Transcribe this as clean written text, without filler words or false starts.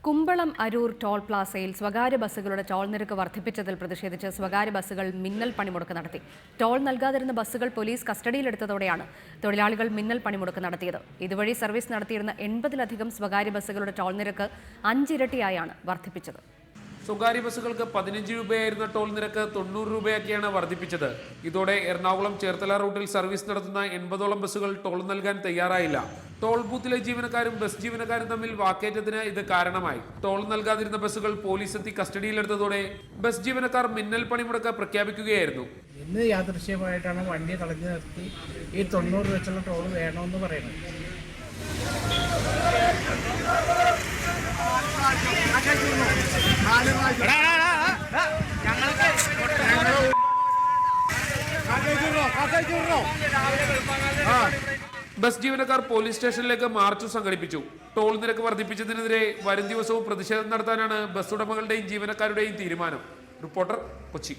കുമ്പളം Aroor toll പ്ലാസയിൽ സ്വകാര്യ ബസ്സുകളുടെ toll നിരക്ക് വർദ്ധിപ്പിച്ചതിൽ പ്രതിഷേധിച്ച് സ്വകാര്യ ബസ്സുകൾ മിന്നൽ പണിമുടക്ക് നടത്തി. ടോൾ നൽകാതിരുന്ന ബസ്സുകൾ പോലീസ് കസ്റ്റഡിയിലെടുത്തതോടെയാണ് തൊഴിലാളികൾ മിന്നൽ പണിമുടക്ക് നടത്തിയത്. ഇതുവഴി സർവീസ് നടത്തിയിരുന്ന 80-ലധികം സ്വകാര്യ ബസ്സുകളുടെ ടോൾ നിരക്ക് 5 ഇരട്ടിയായാണ് വർദ്ധിപ്പിച്ചത്. സ്വകാര്യ ബസ്സുകൾക്ക് 15 രൂപയായിരുന്ന ടോൾ നിരക്ക് 90 രൂപയാക്കിയാണ് വർദ്ധിപ്പിച്ചത്. ഇതോടെ എറണാകുളം ചേർത്തല റൂട്ടിൽ സർവീസ് നടത്തുന്ന 80ഓളം ബസ്സുകൾ ടോൾ നൽകാൻ തയ്യാറായില്ല. ടോൾ ബൂത്തിലെ ജീവനക്കാരും ബസ് ജീവനക്കാരും തമ്മിൽ വാക്കേറ്റത്തിന് ഇത് കാരണമായി. ടോൾ നൽകാതിരുന്ന ബസ്സുകൾ പോലീസ് എത്തി കസ്റ്റഡിയിലെടുത്തതോടെ ബസ് ജീവനക്കാർ മിന്നൽ പണിമുടക്ക് പ്രഖ്യാപിക്കുകയായിരുന്നു. ഇന്ന് യാദൃശ്യമായിട്ടാണ് വണ്ടി തടഞ്ഞു നിർത്തി ഈ 90 വെച്ചുള്ള ടോൾ വേണമെന്ന് പറയുന്നത്. ബസ് ജീവനക്കാർ പോലീസ് സ്റ്റേഷനിലേക്ക് മാർച്ച് സംഘടിപ്പിച്ചു. ടോൾ നിരക്ക് വർദ്ധിപ്പിച്ചതിനെതിരെ വരും ദിവസവും പ്രതിഷേധം നടത്താനാണ് ബസ് ഉടമകളുടെയും ജീവനക്കാരുടെയും തീരുമാനം. റിപ്പോർട്ടർ, കൊച്ചി.